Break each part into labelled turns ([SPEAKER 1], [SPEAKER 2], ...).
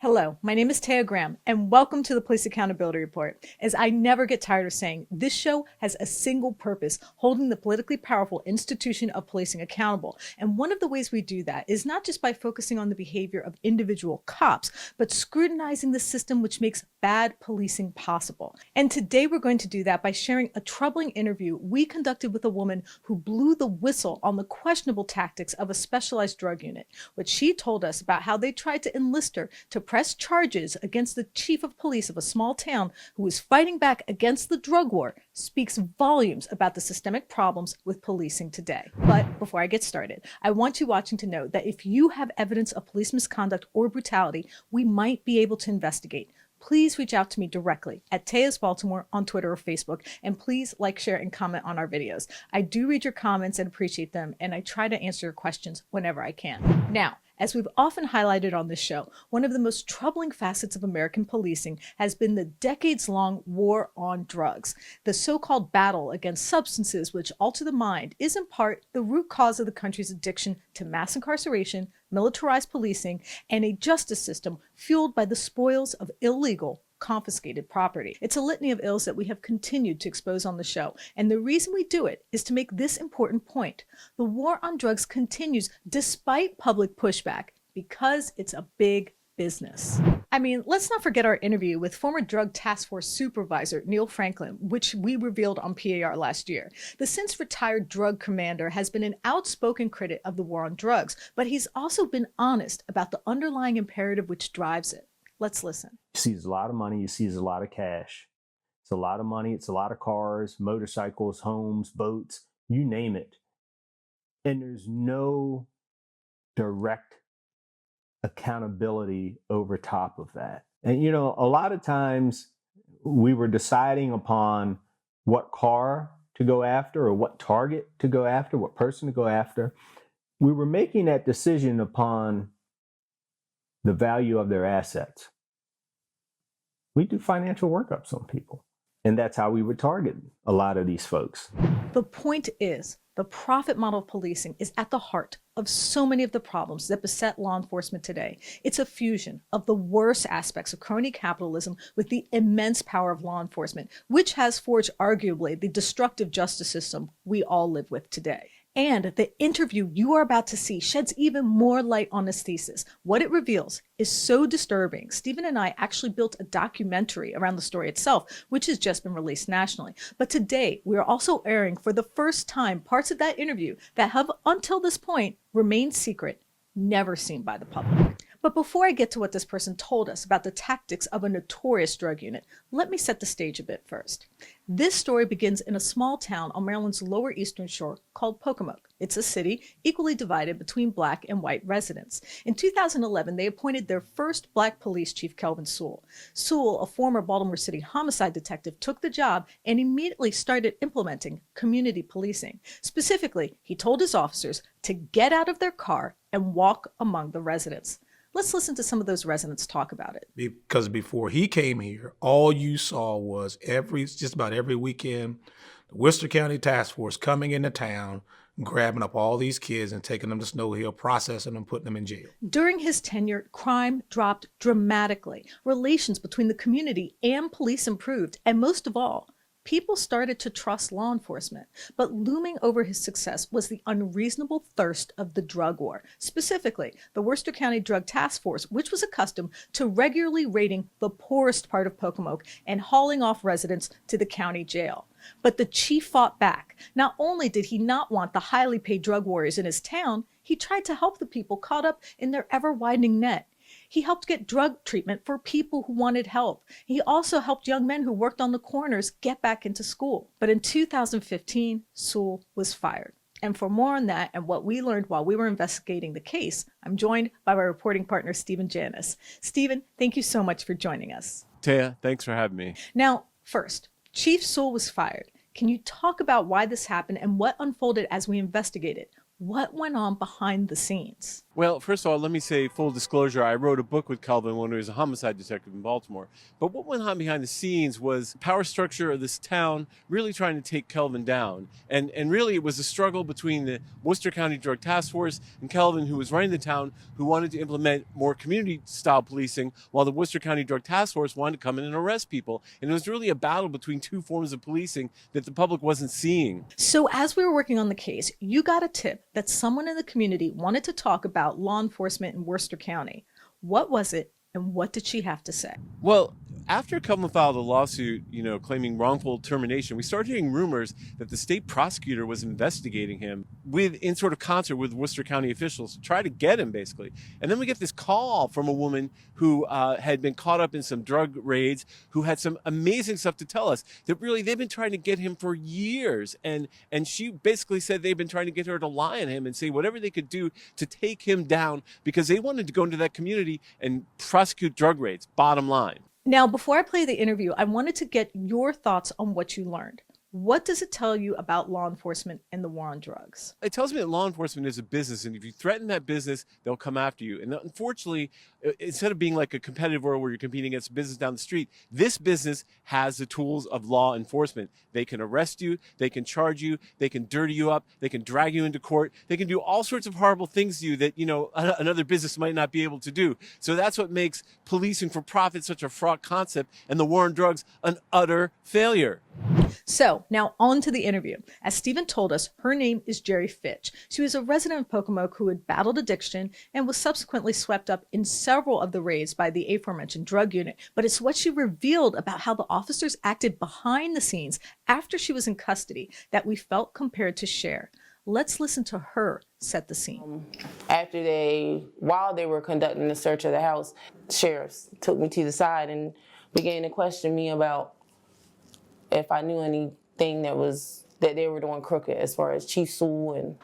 [SPEAKER 1] Hello, my name is Taya Graham, and welcome to the Police Accountability Report. As I never get tired of saying, this show has a single purpose, holding the politically powerful institution of policing accountable. And one of the ways we do that is not just by focusing on the behavior of individual cops, but scrutinizing the system which makes bad policing possible. And today we're going to do that by sharing a troubling interview we conducted with a woman who blew the whistle on the questionable tactics of a specialized drug unit. What she told us about how they tried to enlist her to press charges against the chief of police of a small town who was fighting back against the drug war speaks volumes about the systemic problems with policing today. But before I get started, I want you watching to know that if you have evidence of police misconduct or brutality, we might be able to investigate. Please reach out to me directly at Taya's Baltimore on Twitter or Facebook, and please like, share, and comment on our videos. I do read your comments and appreciate them, and I try to answer your questions whenever I can. Now, as we've often highlighted on this show, one of the most troubling facets of American policing has been the decades-long war on drugs. The so-called battle against substances which alter the mind is in part the root cause of the country's addiction to mass incarceration, militarized policing, and a justice system fueled by the spoils of illegal confiscated property. It's a litany of ills that we have continued to expose on the show, and the reason we do it is to make this important point. The war on drugs continues despite public pushback because it's a big business. I mean, let's not forget our interview with former Drug Task Force Supervisor Neil Franklin, which we revealed on PAR last year. The since retired drug commander has been an outspoken critic of the war on drugs, but he's also been honest about the underlying imperative which drives it. Let's listen.
[SPEAKER 2] You see a lot of money, you see a lot of cash. It's a lot of money, it's a lot of cars, motorcycles, homes, boats, you name it. And there's no direct accountability over top of that. And you know, a lot of times we were deciding upon what car to go after or what target to go after, what person to go after. We were making that decision upon the value of their assets. We do financial workups on people, and that's how we would target a lot of these folks.
[SPEAKER 1] The point is, the profit model of policing is at the heart of so many of the problems that beset law enforcement today. It's a fusion of the worst aspects of crony capitalism with the immense power of law enforcement, which has forged arguably the destructive justice system we all live with today. And the interview you are about to see sheds even more light on this thesis. What it reveals is so disturbing. Stephen and I actually built a documentary around the story itself, which has just been released nationally. But today, we are also airing for the first time parts of that interview that have, until this point, remained secret, never seen by the public. But before I get to what this person told us about the tactics of a notorious drug unit, let me set the stage a bit first. This story begins in a small town on Maryland's Lower Eastern Shore called Pocomoke. It's a city equally divided between Black and white residents. In 2011, they appointed their first Black police chief, Kelvin Sewell. Sewell, a former Baltimore City homicide detective, took the job and immediately started implementing community policing. Specifically, he told his officers to get out of their car and walk among the residents. Let's listen to some of those residents talk about it.
[SPEAKER 3] Because before he came here, all you saw was just about every weekend, the Worcester County Task Force coming into town, grabbing up all these kids and taking them to Snow Hill, processing them, putting them in jail.
[SPEAKER 1] During his tenure, crime dropped dramatically. Relations between the community and police improved, and most of all, people started to trust law enforcement. But looming over his success was the unreasonable thirst of the drug war. Specifically, the Worcester County Drug Task Force, which was accustomed to regularly raiding the poorest part of Pocomoke and hauling off residents to the county jail. But the chief fought back. Not only did he not want the highly paid drug warriors in his town, he tried to help the people caught up in their ever-widening net. He helped get drug treatment for people who wanted help. He also helped young men who worked on the corners get back into school. But in 2015, Sewell was fired. And for more on that and what we learned while we were investigating the case, I'm joined by my reporting partner, Stephen Janis. Stephen, thank you so much for joining us.
[SPEAKER 4] Taya, thanks for having me.
[SPEAKER 1] Now, first, Chief Sewell was fired. Can you talk about why this happened and what unfolded as we investigated? What went on behind the scenes?
[SPEAKER 4] Well, first of all, let me say full disclosure, I wrote a book with Kelvin when he was a homicide detective in Baltimore. But what went on behind the scenes was power structure of this town really trying to take Kelvin down. And really it was a struggle between the Worcester County Drug Task Force and Kelvin, who was running the town, who wanted to implement more community-style policing, while the Worcester County Drug Task Force wanted to come in and arrest people. And it was really a battle between two forms of policing that the public wasn't seeing.
[SPEAKER 1] So as we were working on the case, you got a tip that someone in the community wanted to talk about law enforcement in Worcester County. What was it, and what did she have to say?
[SPEAKER 4] Well, after Kelvin filed a lawsuit, claiming wrongful termination, we started hearing rumors that the state prosecutor was investigating him in sort of concert with Worcester County officials to try to get him, basically. And then we get this call from a woman who had been caught up in some drug raids, who had some amazing stuff to tell us, that really they've been trying to get him for years. And she basically said they've been trying to get her to lie on him and say whatever they could do to take him down, because they wanted to go into that community and prosecute drug raids, bottom line.
[SPEAKER 1] Now, before I play the interview, I wanted to get your thoughts on what you learned. What does it tell you about law enforcement and the war on drugs?
[SPEAKER 4] It tells me that law enforcement is a business, and if you threaten that business, they'll come after you. And unfortunately, instead of being like a competitive world where you're competing against a business down the street, this business has the tools of law enforcement. They can arrest you, they can charge you, they can dirty you up, they can drag you into court, they can do all sorts of horrible things to you that, another business might not be able to do. So that's what makes policing for profit such a fraught concept, and the war on drugs an utter failure.
[SPEAKER 1] So now on to the interview. As Stephen told us, her name is Jerry Fitch. She was a resident of Pocomoke who had battled addiction and was subsequently swept up in several of the raids by the aforementioned drug unit. But it's what she revealed about how the officers acted behind the scenes after she was in custody that we felt compared to share. Let's listen to her set the scene.
[SPEAKER 5] While they were conducting the search of the house, sheriffs took me to the side and began to question me about if I knew anything that they were doing crooked, as far as Chief Sewell and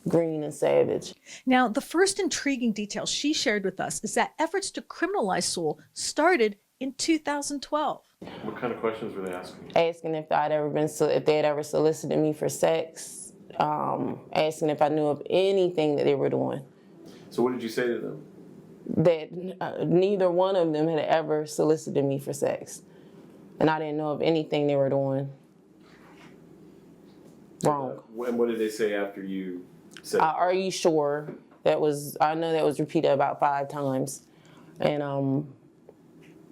[SPEAKER 5] Green and Savage.
[SPEAKER 1] Now, the first intriguing detail she shared with us is that efforts to criminalize Sewell started in 2012.
[SPEAKER 4] What kind of questions were they asking?
[SPEAKER 5] Asking if they had ever solicited me for sex, asking if I knew of anything that they were doing.
[SPEAKER 4] So what did you say to them?
[SPEAKER 5] That neither one of them had ever solicited me for sex. And I didn't know of anything they were doing wrong.
[SPEAKER 4] And what did they say after you said?
[SPEAKER 5] Are you sure? I know that was repeated about 5 times. And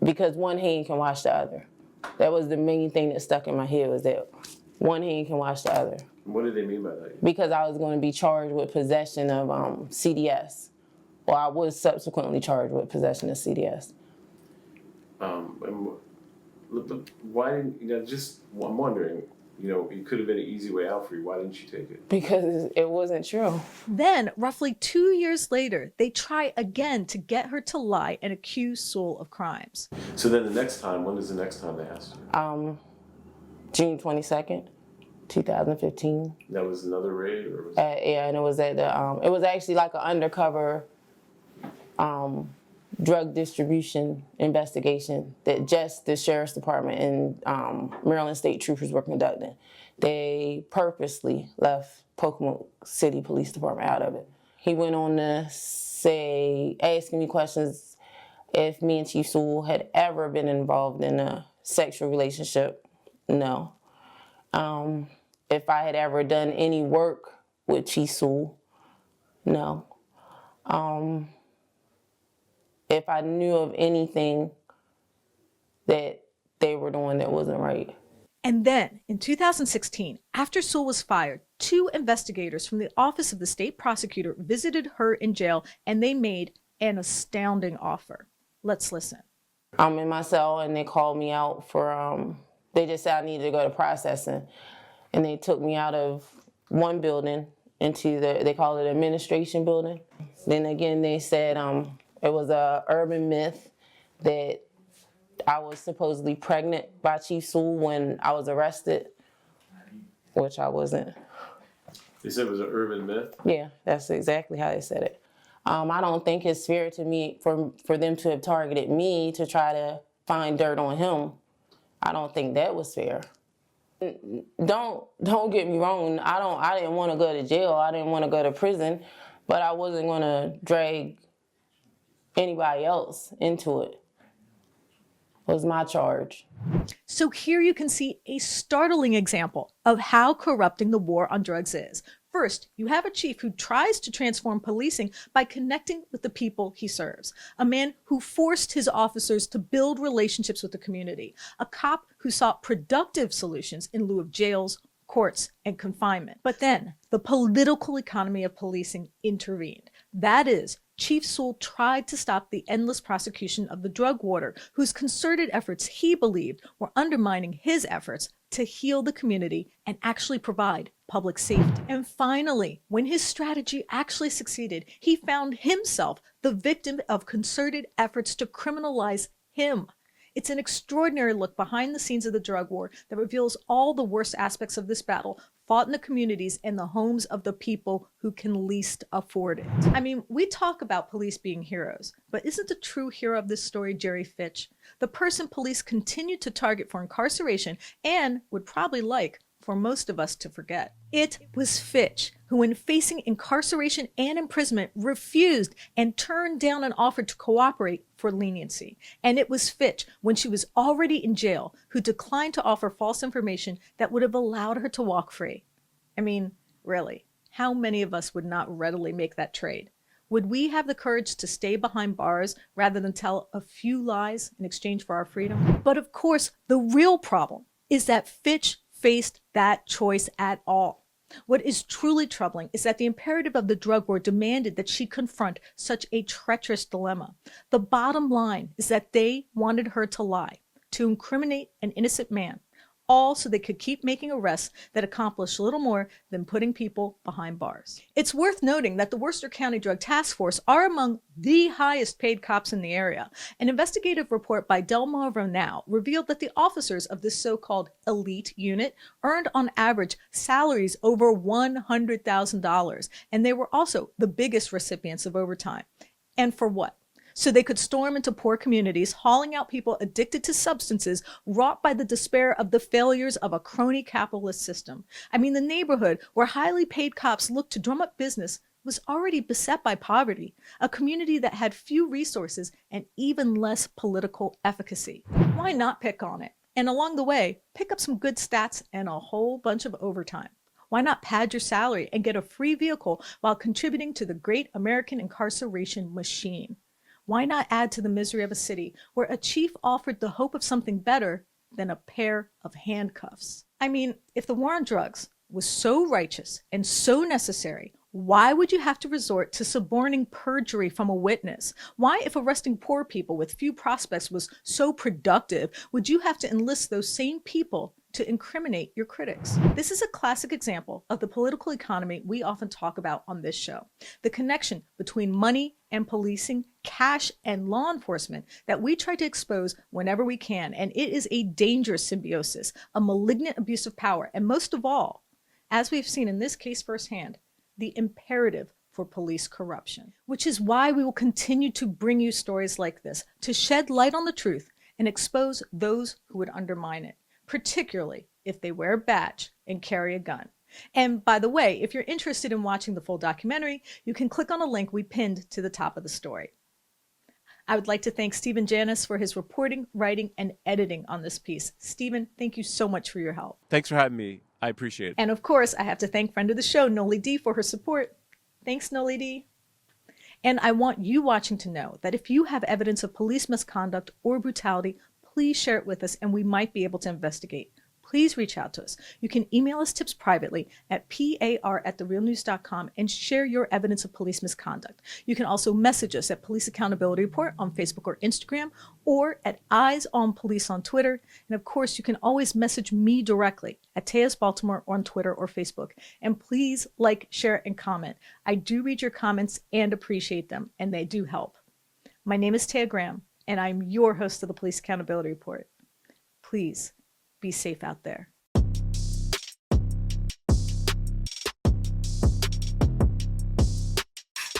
[SPEAKER 5] because one hand can wash the other. That was the main thing that stuck in my head, was that one hand can wash the other.
[SPEAKER 4] What did they mean by that?
[SPEAKER 5] Because I was going to be charged with possession of CDS. Well, I was subsequently charged with possession of CDS.
[SPEAKER 4] Why didn't, I'm wondering, it could have been an easy way out for you. Why didn't you take it?
[SPEAKER 5] Because it wasn't true.
[SPEAKER 1] Then, roughly 2 years later, they try again to get her to lie and accuse Sewell of crimes.
[SPEAKER 4] So then when is the next time they asked you?
[SPEAKER 5] June 22nd, 2015.
[SPEAKER 4] That was another raid? Or was
[SPEAKER 5] Yeah, and it was at it was actually like an undercover drug distribution investigation that just the sheriff's department and Maryland State Troopers were conducting. They purposely left Pocomoke City Police Department out of it. He went on to say, asking me questions if me and Chief Sewell had ever been involved in a sexual relationship. No. If I had ever done any work with Chief Sewell. No. If I knew of anything that they were doing that wasn't right.
[SPEAKER 1] And then, in 2016, after Sewell was fired, 2 investigators from the Office of the State Prosecutor visited her in jail, and they made an astounding offer. Let's listen.
[SPEAKER 5] I'm in my cell, and they called me out for, they just said I needed to go to processing. And they took me out of one building into they call it administration building. Then again, they said, it was a urban myth that I was supposedly pregnant by Chief Sewell when I was arrested, which I wasn't.
[SPEAKER 4] They said it was an urban myth?
[SPEAKER 5] Yeah, that's exactly how they said it. I don't think it's fair to me for them to have targeted me to try to find dirt on him. I don't think that was fair. Don't get me wrong. I didn't want to go to jail. I didn't want to go to prison, but I wasn't going to drag anybody else into it. Was my charge.
[SPEAKER 1] So here you can see a startling example of how corrupting the war on drugs is. First, you have a chief who tries to transform policing by connecting with the people he serves. A man who forced his officers to build relationships with the community. A cop who sought productive solutions in lieu of jails, courts, and confinement. But then the political economy of policing intervened. That is, Chief Sewell tried to stop the endless prosecution of the drug warder, whose concerted efforts he believed were undermining his efforts to heal the community and actually provide public safety. And finally, when his strategy actually succeeded, he found himself the victim of concerted efforts to criminalize him. It's an extraordinary look behind the scenes of the drug war that reveals all the worst aspects of this battle fought in the communities and the homes of the people who can least afford it. I mean, we talk about police being heroes, but isn't the true hero of this story Jerry Fitch? The person police continued to target for incarceration and would probably like for most of us to forget. It was Fitch who, when facing incarceration and imprisonment, refused and turned down an offer to cooperate for leniency. And it was Fitch, when she was already in jail, who declined to offer false information that would have allowed her to walk free. I mean, really, how many of us would not readily make that trade? Would we have the courage to stay behind bars rather than tell a few lies in exchange for our freedom? But of course, the real problem is that Fitch faced that choice at all. What is truly troubling is that the imperative of the drug war demanded that she confront such a treacherous dilemma. The bottom line is that they wanted her to lie, to incriminate an innocent man, all so they could keep making arrests that accomplish little more than putting people behind bars. It's worth noting that the Worcester County Drug Task Force are among the highest paid cops in the area. An investigative report by Delmar Now revealed that the officers of this so-called elite unit earned on average salaries over $100,000, and they were also the biggest recipients of overtime. And for what? So they could storm into poor communities, hauling out people addicted to substances wrought by the despair of the failures of a crony capitalist system. I mean, the neighborhood where highly paid cops looked to drum up business was already beset by poverty, a community that had few resources and even less political efficacy. Why not pick on it? And along the way, pick up some good stats and a whole bunch of overtime. Why not pad your salary and get a free vehicle while contributing to the great American incarceration machine? Why not add to the misery of a city where a chief offered the hope of something better than a pair of handcuffs? I mean, if the war on drugs was so righteous and so necessary, why would you have to resort to suborning perjury from a witness? Why, if arresting poor people with few prospects was so productive, would you have to enlist those same people to incriminate your critics? This is a classic example of the political economy we often talk about on this show. The connection between money and policing, cash and law enforcement that we try to expose whenever we can. And it is a dangerous symbiosis, a malignant abuse of power, and most of all, as we've seen in this case firsthand, the imperative for police corruption. Which is why we will continue to bring you stories like this, to shed light on the truth and expose those who would undermine it, particularly if they wear a badge and carry a gun. And by the way, if you're interested in watching the full documentary, you can click on a link we pinned to the top of the story. I would like to thank Stephen Janis for his reporting, writing, and editing on this piece. Stephen, thank you so much for your help.
[SPEAKER 4] Thanks for having me. I appreciate it.
[SPEAKER 1] And of course, I have to thank friend of the show, Noli D, for her support. Thanks, Noli D. And I want you watching to know that if you have evidence of police misconduct or brutality, please share it with us and we might be able to investigate. Please reach out to us. You can email us tips privately at par@therealnews.com and share your evidence of police misconduct. You can also message us at Police Accountability Report on Facebook or Instagram, or at Eyes on Police on Twitter. And of course, you can always message me directly at Taya's Baltimore on Twitter or Facebook. And please like, share, and comment. I do read your comments and appreciate them, and they do help. My name is Taya Graham, and I'm your host of the Police Accountability Report. Please be safe out there.